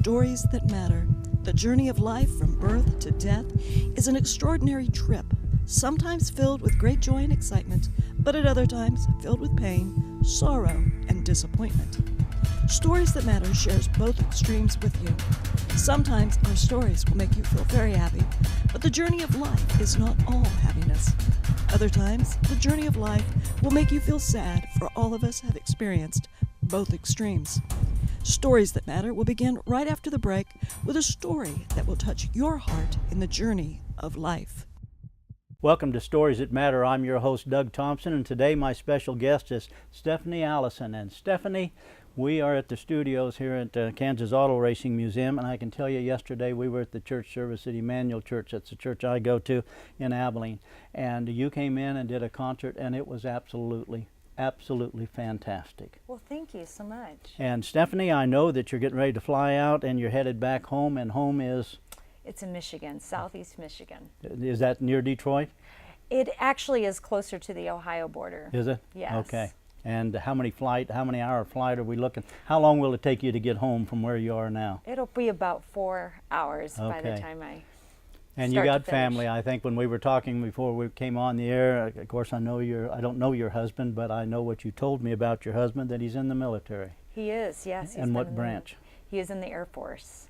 Stories that matter. The journey of life from birth to death is an extraordinary trip, sometimes filled with great joy and excitement, but at other times filled with pain, sorrow, and disappointment. Stories That Matter shares both extremes with you. Sometimes our stories will make you feel very happy, but the journey of life is not all happiness. Other times, the journey of life will make you feel sad, for all of us have experienced both extremes. Stories That Matter will begin right after the break with a story that will touch your heart in the journey of life. Welcome to Stories That Matter. I'm your host, Doug Thompson, and today my special guest is Stephanie Alison. And Stephanie, we are at the studios here at the Kansas Auto Racing Museum, and I can tell you yesterday we were at the church service at Emmanuel Church. That's the church I go to in Abilene. And you came in and did a concert, and it was absolutely fantastic. Well, thank you so much. And Stephanie, I know that you're getting ready to fly out and you're headed back home, and home is? It's in Michigan, southeast Michigan. Is that near Detroit? It actually is closer to the Ohio border. Is it? Yes. Okay. And how many hour flight are we looking? How long will it take you to get home from where you are now? It'll be about 4 hours by the time I And you got family. I think when we were talking before we came on the air, of course I don't know your husband, but I know what you told me about your husband, that he's in the military. He is, yes. And what branch? He is in the Air Force.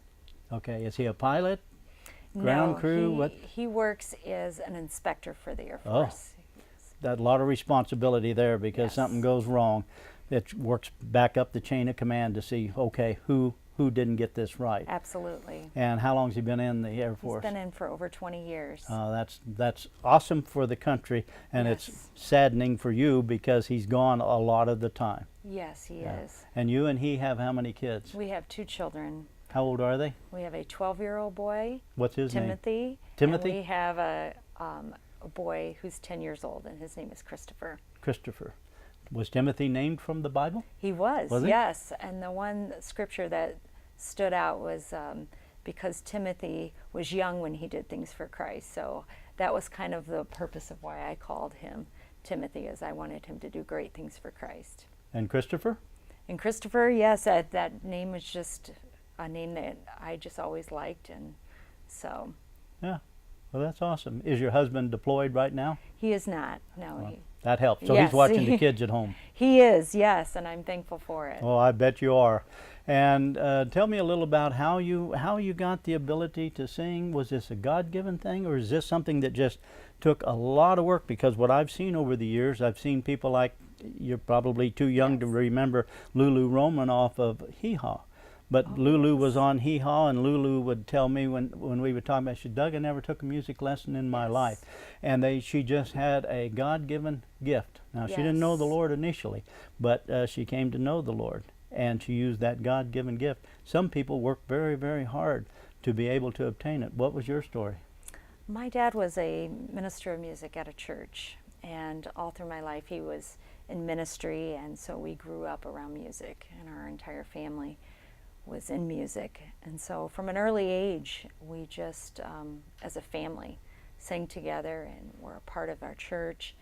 Okay. Is he a pilot? Ground crew? What? He works as an inspector for the Air Force. That a lot of responsibility there, because something goes wrong, it works back up the chain of command to see, okay, who didn't get this right. Absolutely. And how long has he been in the Air Force? He's been in for over 20 years. That's awesome for the country, and it's saddening for you because he's gone a lot of the time. Yes, he is. And you and he have how many kids? We have 2 children. How old are they? We have a 12-year-old boy. What's his name? Timothy. Timothy? And we have a boy who's 10 years old, and his name is Christopher. Christopher. Was Timothy named from the Bible? He was he? Yes. And the one scripture that stood out was because Timothy was young when he did things for Christ. So that was kind of the purpose of why I called him Timothy, as I wanted him to do great things for Christ. And Christopher? And Christopher, yes, that name was just a name that I just always liked, and so. Yeah. Well, that's awesome. Is your husband deployed right now? He is not, no. Well, that helps. So he's watching the kids at home. He is, yes, and I'm thankful for it. Oh, I bet you are. And tell me a little about how you got the ability to sing. Was this a God-given thing, or is this something that just took a lot of work? Because what I've seen over the years, I've seen people like, you're probably too young to remember Lulu Roman off of Hee Haw. But Lulu was on Hee Haw, and Lulu would tell me when we would talk about it, she said, Doug, I never took a music lesson in my life. And she just had a God-given gift. Now, she didn't know the Lord initially, but she came to know the Lord, and she used that God-given gift. Some people work very, very hard to be able to obtain it. What was your story? My dad was a minister of music at a church, and all through my life he was in ministry, and so we grew up around music, and our entire family was in music. And so from an early age, we just, as a family, sang together and were a part of our church.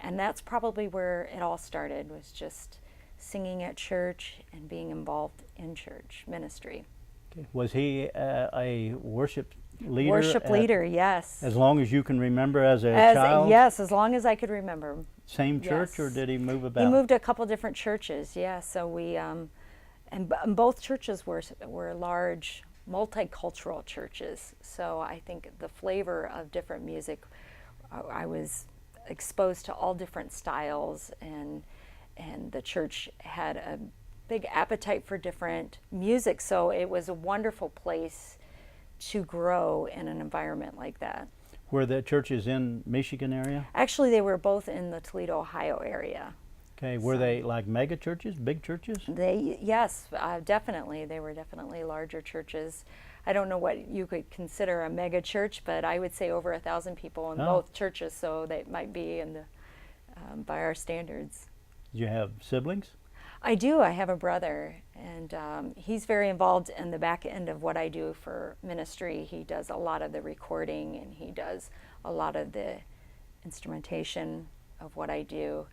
And that's probably where it all started, was just singing at church and being involved in church ministry. Okay. Was he a worship leader? Worship leader, yes. As long as you can remember as a child? Yes, as long as I could remember. Same church, or did he move about? He moved a couple different churches, So we, and both churches were large, multicultural churches. So I think the flavor of different music, I was exposed to all different styles, and the church had a big appetite for different music. So it was a wonderful place to grow in an environment like that. Were the churches in Michigan area? Actually, they were both in the Toledo, Ohio area. Okay, were they like mega churches, big churches? Yes, definitely. They were definitely larger churches. I don't know what you could consider a mega church, but I would say over 1,000 people in both churches, so they might be in the by our standards. Do you have siblings? I do. I have a brother, and he's very involved in the back end of what I do for ministry. He does a lot of the recording, and he does a lot of the instrumentation of what I do.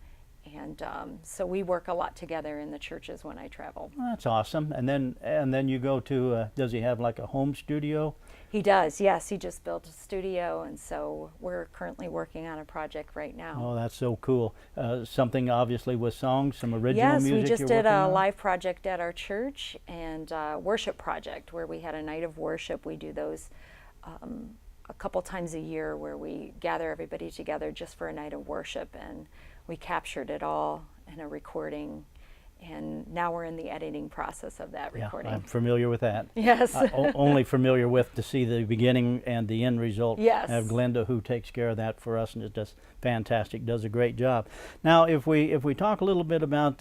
And so we work a lot together in the churches when I travel. Well, that's awesome. And then you go to, does he have like a home studio? He does, yes. He just built a studio, and so we're currently working on a project right now. Oh, that's so cool. Something obviously with songs, some original music. Yes, we just you're did working a on? live project at our church, and a worship project where we had a night of worship. We do those a couple times a year where we gather everybody together just for a night of worship, and we captured it all in a recording. And now we're in the editing process of that recording. Yeah, I'm familiar with that. Yes. Only familiar with to see the beginning and the end result. Yes. I have Glenda who takes care of that for us, and it does fantastic, does a great job. Now, if we talk a little bit about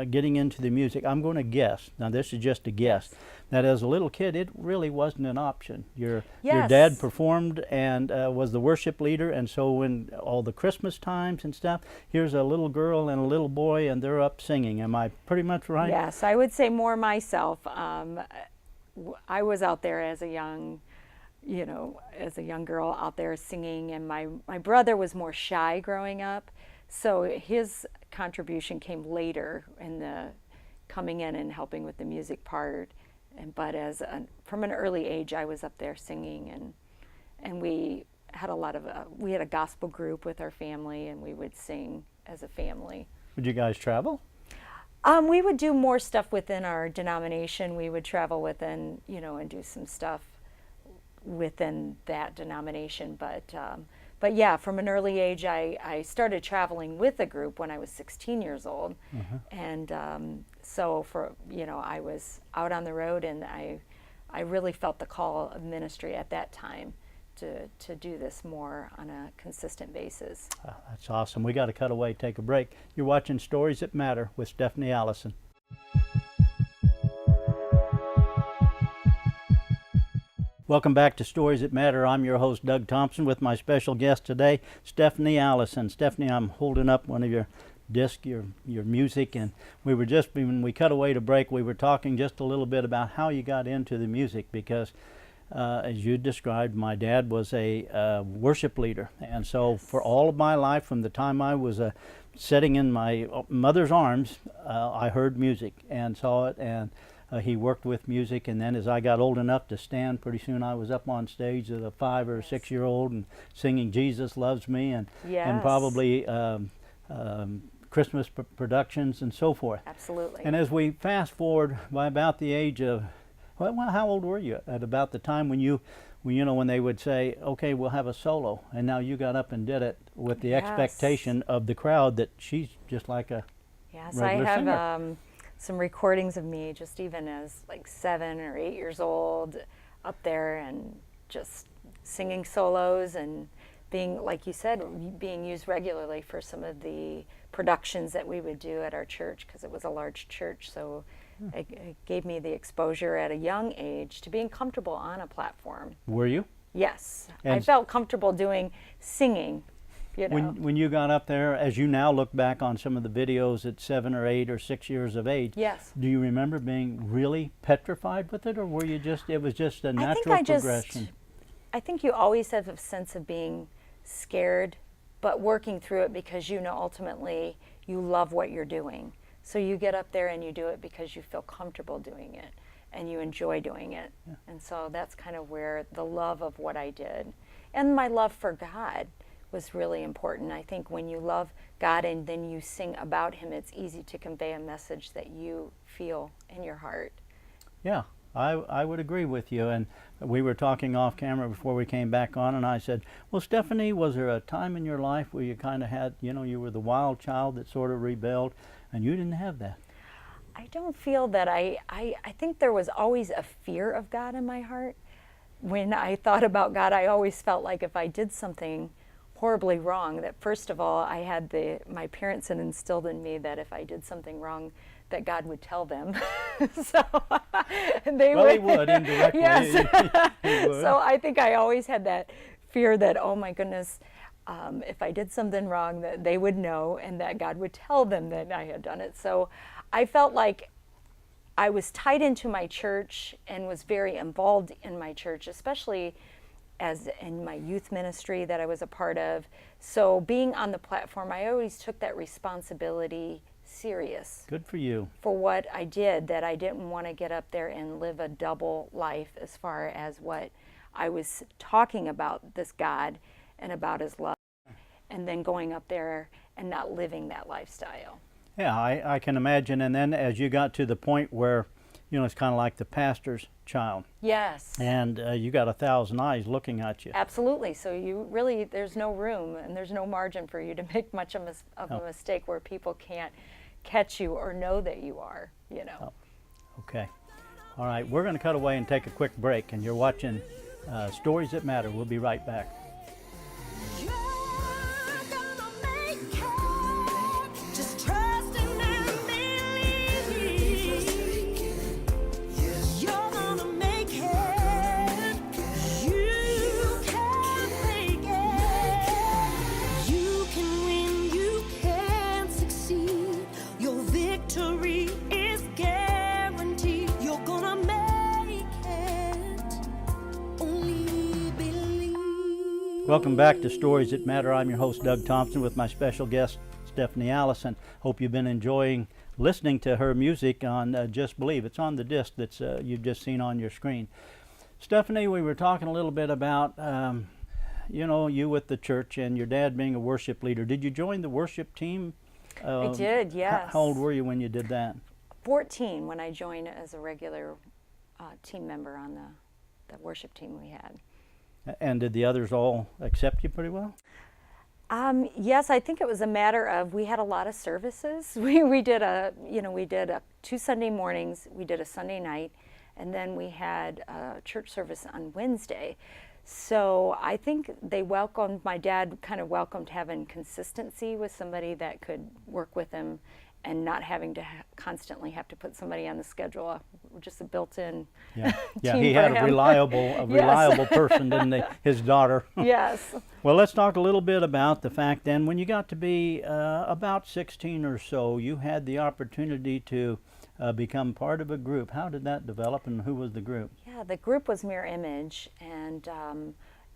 getting into the music, I'm going to guess, now this is just a guess, that as a little kid it really wasn't an option. Your dad performed and was the worship leader, and so when all the Christmas times and stuff, here's a little girl and a little boy and they're up singing. Am I pretty much right? Yes, I would say more myself. I was out there as a young girl out there singing, and my brother was more shy growing up, so his contribution came later in the coming in and helping with the music part. But from an early age, I was up there singing, and we had we had a gospel group with our family, and we would sing as a family. Would you guys travel? We would do more stuff within our denomination. We would travel within, and do some stuff within that denomination. But yeah, from an early age, I started traveling with a group when I was 16 years old. And so I was out on the road, and I really felt the call of ministry at that time to do this more on a consistent basis. That's awesome. We got to cut away, take a break. You're watching Stories That Matter with Stephanie Alison. Welcome back to Stories That Matter. I'm your host, Doug Thompson, with my special guest today, Stephanie Alison. Stephanie, I'm holding up one of your discs, your music, and when we cut away to break, we were talking just a little bit about how you got into the music, because as you described, my dad was a worship leader, and so for all of my life, from the time I was sitting in my mother's arms, I heard music and saw it, and he worked with music. And then as I got old enough to stand, pretty soon I was up on stage as a 5 or 6 year old and singing Jesus Loves Me, and probably Christmas productions and so forth. Absolutely. And as we fast forward, by about the age of, well, how old were you at about the time when they would say, okay, we'll have a solo, and now you got up and did it with the expectation of the crowd that she's just like a regular I singer. have some recordings of me just even as like 7 or 8 years old up there and just singing solos and being, like you said, being used regularly for some of the productions that we would do at our church, because it was a large church. So it gave me the exposure at a young age to being comfortable on a platform. Were you? Yes. And I felt comfortable singing. When you got up there, as you now look back on some of the videos at 7 or 8 or 6 years of age, yes, do you remember being really petrified with it, or were you it was just a natural progression? I think you always have a sense of being scared, but working through it because ultimately you love what you're doing. So you get up there and you do it because you feel comfortable doing it and you enjoy doing it. Yeah. And so that's kind of where the love of what I did and my love for God was really important. I think when you love God and then you sing about Him, it's easy to convey a message that you feel in your heart. Yeah, I would agree with you. And we were talking off camera before we came back on, and I said, well, Stephanie, was there a time in your life where you kind of had, you were the wild child that sort of rebelled, and you didn't have that? I don't feel that. I think there was always a fear of God in my heart. When I thought about God, I always felt like if I did something horribly wrong, that first of all, my parents had instilled in me that if I did something wrong, that God would tell them. So He would indirectly. Yes. He would. So I think I always had that fear that, oh my goodness, if I did something wrong, that they would know and that God would tell them that I had done it. So I felt like I was tied into my church and was very involved in my church, especially as in my youth ministry that I was a part of. So being on the platform, I always took that responsibility serious. Good for you. For what I did, that I didn't want to get up there and live a double life as far as what I was talking about this God and about his love, and then going up there and not living that lifestyle. Yeah, I can imagine. And then as you got to the point where, you know, it's kind of like the pastor's child. Yes. And you got 1,000 eyes looking at you. Absolutely. So you really, there's no room and there's no margin for you to make much of a mistake where people can't catch you or know that you are, you know. Oh, okay. All right, we're going to cut away and take a quick break, and you're watching Stories That Matter. We'll be right back. Welcome back to Stories That Matter. I'm your host, Doug Thompson, with my special guest, Stephanie Alison. Hope you've been enjoying listening to her music on Just Believe. It's on the disc that's you've just seen on your screen. Stephanie, we were talking a little bit about, you know, you with the church and your dad being a worship leader. Did you join the worship team? I did, yes. How old were you when you did that? 14 when I joined as a regular team member on the worship team we had. And did the others all accept you pretty well? Yes, I think it was a matter of, we had a lot of services. We did 2 Sunday mornings, we did a Sunday night, and then we had a church service on Wednesday. So I think they welcomed, my dad kind of welcomed having consistency with somebody that could work with him and not having to constantly have to put somebody on the schedule, just a built-in yeah. team He for had him. a reliable person, didn't he? His daughter. Yes. Well, let's talk a little bit about the fact then, when you got to be about 16 or so, you had the opportunity to become part of a group. How did that develop, and who was the group? Yeah, the group was Mirror Image, and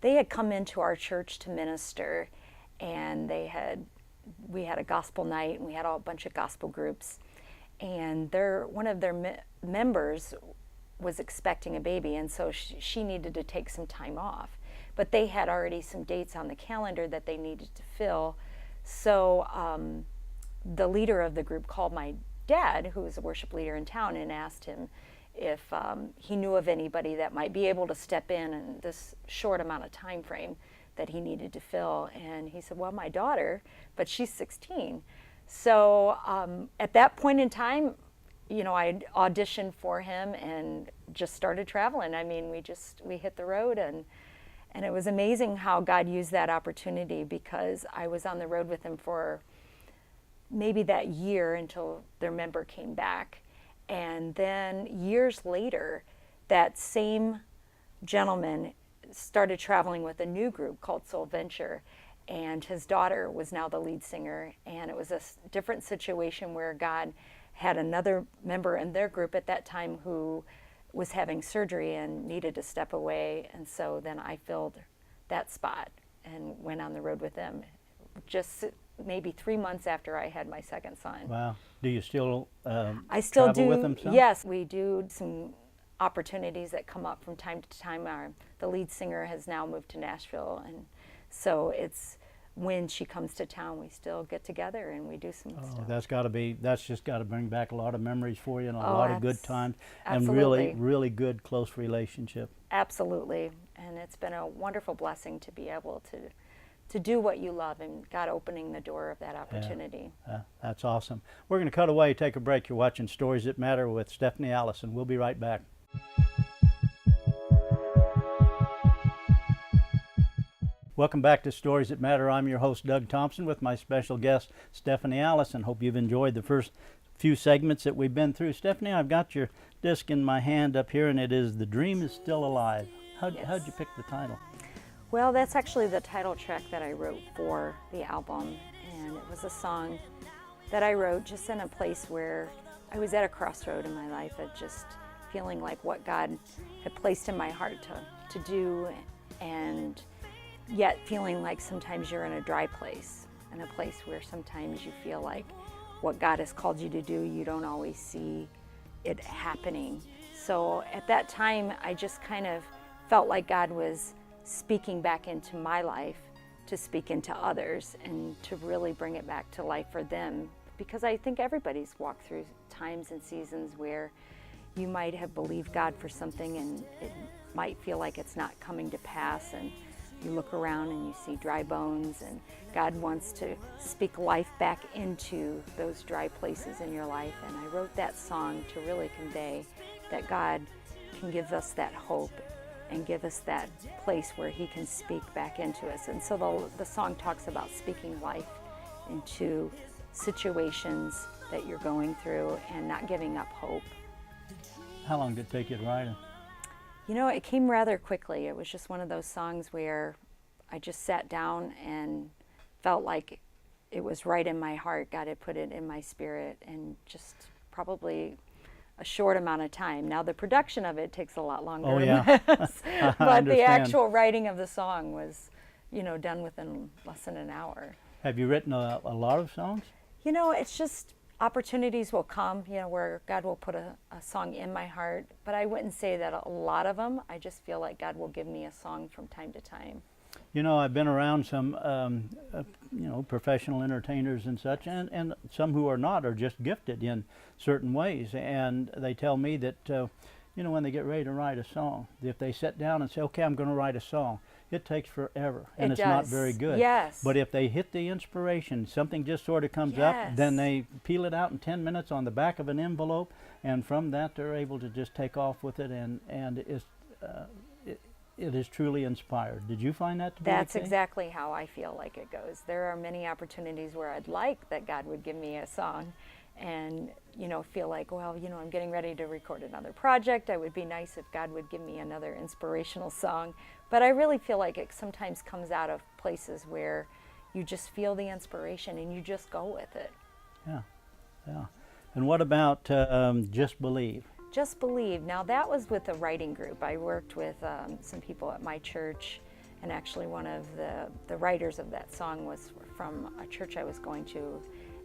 they had come into our church to minister, and we had a gospel night, and we had a bunch of gospel groups, and one of their members was expecting a baby, and so she needed to take some time off. But they had already some dates on the calendar that they needed to fill. So the leader of the group called my dad, who was a worship leader in town, and asked him if he knew of anybody that might be able to step in this short amount of time frame that he needed to fill. And he said, well, my daughter, but she's 16. So at that point in time, you know, I auditioned for him and just started traveling. I mean, we hit the road, and it was amazing how God used that opportunity, because I was on the road with him for maybe that year until their member came back. And then years later, that same gentleman started traveling with a new group called Soul Venture, and his daughter was now the lead singer. And it was a different situation where God had another member in their group at that time who was having surgery and needed to step away. And so then I filled that spot and went on the road with them, just maybe 3 months after I had my second son. Wow. Do you still I still travel do, with them some? Yes, we do some opportunities that come up from time to time. The lead singer has now moved to Nashville, and so it's when she comes to town, we still get together and we do some stuff. That's just got to bring back a lot of memories for you, and a lot of good times, absolutely. and really good close relationship. Absolutely, and it's been a wonderful blessing to be able to do what you love, and God opening the door of that opportunity. That's awesome. We're going to cut away, take a break. You're watching Stories That Matter with Stephanie Alison. We'll be right back. Welcome back to Stories That Matter. I'm your host, Doug Thompson, with my special guest, Stephanie Alison. Hope you've enjoyed the first few segments that we've been through. Stephanie, I've got your disc in my hand up here, and it is The Dream Is Still Alive. How'd you pick the title? Well, that's actually the title track that I wrote for the album, and it was a song that I wrote just in a place where I was at a crossroad in my life, of just feeling like what God had placed in my heart to do and yet feeling like sometimes you're in a dry place, in a place where sometimes you feel like what God has called you to do, you don't always see it happening. So at that time, I just kind of felt like God was speaking back into my life to speak into others and to really bring it back to life for them. Because I think everybody's walked through times and seasons where you might have believed God for something and it might feel like it's not coming to pass, and you look around and you see dry bones, and God wants to speak life back into those dry places in your life. And I wrote that song to really convey that God can give us that hope and give us that place where He can speak back into us. And so the song talks about speaking life into situations that you're going through and not giving up hope. How long did it take you to write it? You know, it came rather quickly. It was just one of those songs where I just sat down and felt like it was right in my heart. God had put it in my spirit, and just probably a short amount of time. Now the production of it takes a lot longer. Oh, yeah. But the actual writing of the song was, you know, done within less than an hour. Have you written a lot of songs? You know, it's just opportunities will come, you know, where God will put a song in my heart. But I wouldn't say that a lot of them. I just feel like God will give me a song from time to time. You know, I've been around some, you know, professional entertainers and such, and some who are not are just gifted in certain ways. And they tell me that, you know, when they get ready to write a song, if they sit down and say, okay, I'm going to write a song, it takes forever, and it's not very good. Yes. But if they hit the inspiration, something just sort of comes up, then they peel it out in 10 minutes on the back of an envelope, and from that they're able to just take off with it, and it is truly inspired. Did you find that to be That's the case? exactly how I feel like it goes. There are many opportunities where I'd like that God would give me a song and, you know, feel like, well, you know, I'm getting ready to record another project. It would be nice if God would give me another inspirational song. But I really feel like it sometimes comes out of places where you just feel the inspiration and you just go with it. Yeah, yeah. And what about Just Believe? Just Believe. Now that was with a writing group. I worked with some people at my church, and actually one of the writers of that song was from a church I was going to,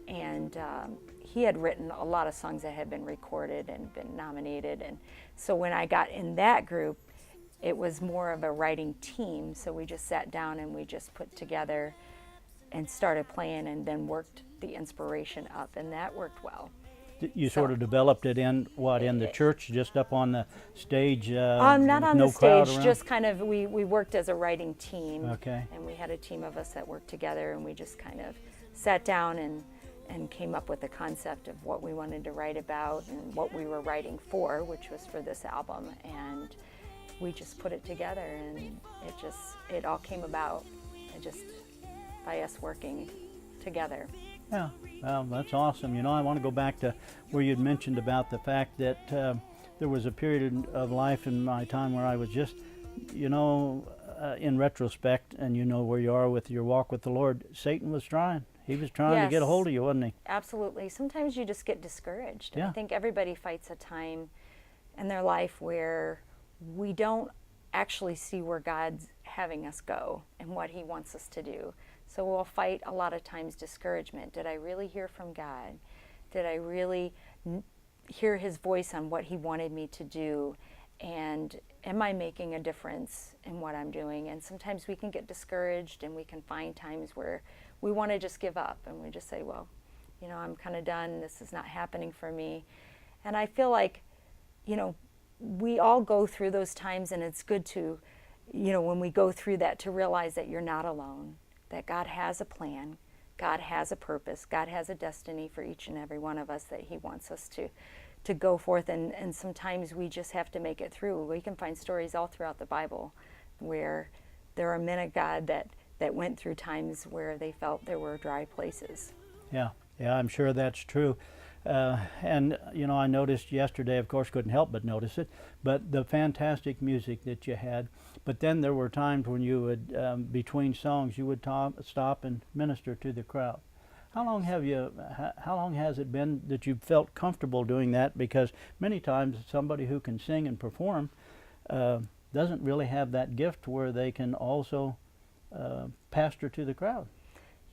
and he had written a lot of songs that had been recorded and been nominated. And so when I got in that group, it was more of a writing team. So we just sat down and we just put together and started playing and then worked the inspiration up, and that worked well. You sort of developed it in the church, just up on the stage? Not on no the crowd stage, around? just kind of, we worked as a writing team. Okay. And we had a team of us that worked together, and we just kind of sat down and came up with a concept of what we wanted to write about and what we were writing for, which was for this album. And we just put it together, and it all came about just by us working together. Yeah, well, that's awesome. You know, I want to go back to where you'd mentioned about the fact that there was a period of life in my time where I was just, you know, in retrospect, and you know where you are with your walk with the Lord, Satan was trying. He was trying to get a hold of you, wasn't he? Absolutely. Sometimes you just get discouraged. Yeah. I think everybody fights a time in their life where we don't actually see where God's having us go and what He wants us to do. So we'll fight a lot of times discouragement. Did I really hear from God? Did I really hear His voice on what He wanted me to do? And am I making a difference in what I'm doing? And sometimes we can get discouraged, and we can find times where we want to just give up, and we just say, well, you know, I'm kind of done. This is not happening for me. And I feel like, you know, we all go through those times, and it's good to, you know, when we go through that, to realize that you're not alone, that God has a plan, God has a purpose, God has a destiny for each and every one of us that He wants us to go forth, and sometimes we just have to make it through. We can find stories all throughout the Bible where there are men of God that went through times where they felt there were dry places. Yeah, I'm sure that's true. And, you know, I noticed yesterday, of course, couldn't help but notice it, but the fantastic music that you had. But then there were times when you would, between songs, you would stop and minister to the crowd. How long has it been that you've felt comfortable doing that? Because many times somebody who can sing and perform, doesn't really have that gift where they can also pastor to the crowd.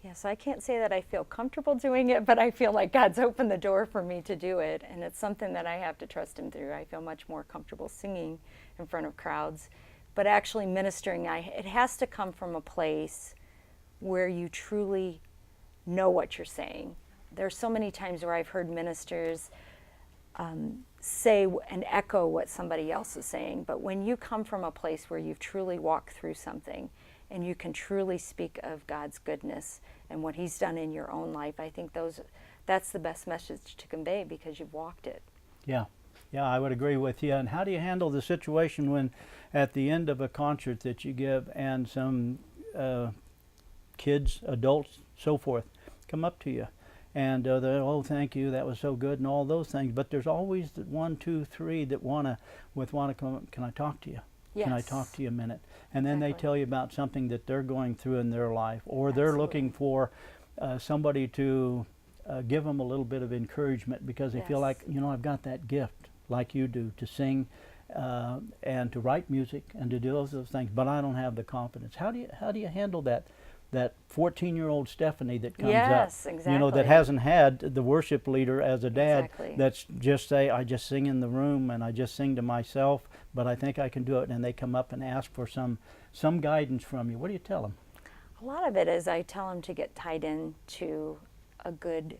Yes, I can't say that I feel comfortable doing it, but I feel like God's opened the door for me to do it, and it's something that I have to trust Him through. I feel much more comfortable singing in front of crowds, but actually ministering, it has to come from a place where you truly know what you're saying. There's so many times where I've heard ministers say and echo what somebody else is saying, but when you come from a place where you've truly walked through something and you can truly speak of God's goodness and what He's done in your own life, I think that's the best message to convey because you've walked it. Yeah, I would agree with you. And how do you handle the situation when at the end of a concert that you give and some kids, adults, so forth, come up to you and they're, oh, thank you, that was so good, and all those things, but there's always the 1, 2, 3 that want to come, can I talk to you? Yes. Can I talk to you a minute? And then they tell you about something that they're going through in their life, or they're looking for somebody to give them a little bit of encouragement because they feel like, I've got that gift, like you do, to sing and to write music and to do those things, but I don't have the confidence. How do you handle that 14-year-old Stephanie that comes yes, up, exactly. That hasn't had the worship leader as a dad, Exactly. that's just say, I just sing in the room and I just sing to myself, but I think I can do it, and they come up and ask for some guidance from you. What do you tell them? A lot of it is I tell them to get tied into a good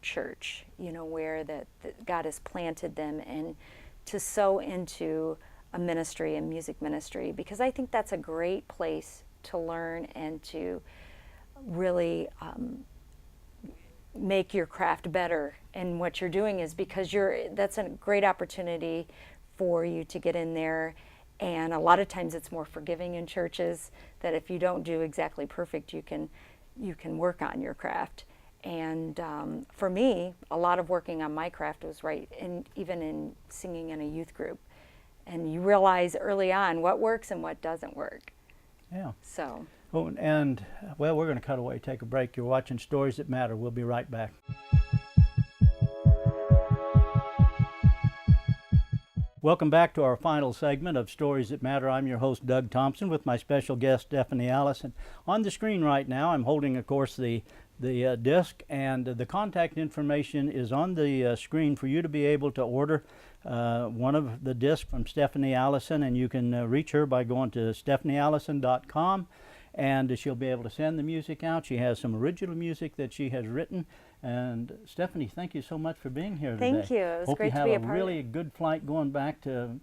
church, where that God has planted them, and to sow into a ministry, a music ministry, because I think that's a great place to learn and to really make your craft better. And what you're doing is because that's a great opportunity for you to get in there. And a lot of times it's more forgiving in churches, that if you don't do exactly perfect, you can work on your craft. And for me, a lot of working on my craft was even in singing in a youth group. And you realize early on what works and what doesn't work. Yeah. So. Oh, and we're going to cut away, take a break. You're watching Stories That Matter. We'll be right back. Welcome back to our final segment of Stories That Matter. I'm your host, Doug Thompson, with my special guest, Stephanie Alison. On the screen right now, I'm holding, of course, the disc, and the contact information is on the screen for you to be able to order one of the discs from Stephanie Alison, and you can reach her by going to stephaniealison.com, and she'll be able to send the music out. She has some original music that she has written. And Stephanie, thank you so much for being here today. Thank you. It was great to be a part of it. Hope you have a really good flight going back to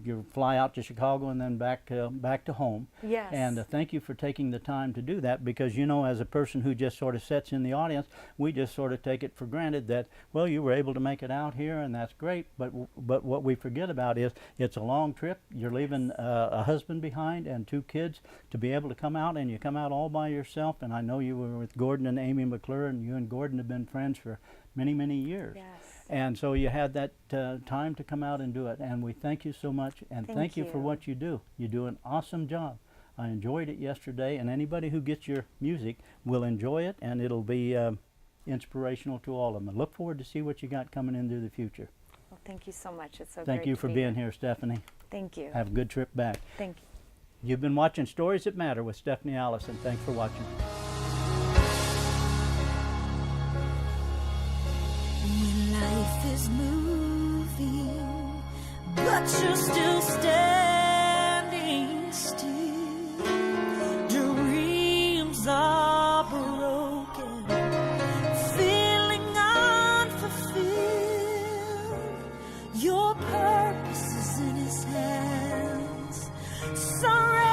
your fly out to Chicago and then back to home. Yes. And thank you for taking the time to do that, because as a person who just sort of sits in the audience, we just sort of take it for granted that, well, you were able to make it out here and that's great, but what we forget about is it's a long trip. You're leaving a husband behind and 2 kids to be able to come out, and you come out all by yourself. And I know you were with Gordon and Amy McClure, and you and Gordon have been friends for many, many years. Yes. And so you had that time to come out and do it. And we thank you so much, and thank you for what you do. You do an awesome job. I enjoyed it yesterday, and anybody who gets your music will enjoy it, and it'll be inspirational to all of them. I look forward to see what you got coming into the future. Well, thank you so much. It's so great Thank you for being here, Stephanie. Thank you. Have a good trip back. Thank you. You've been watching Stories That Matter with Stephanie Alison. Thanks for watching. When life is moving, but you're still standing still, dreams are broken, feeling unfulfilled, your purpose is in His hands. Surrender.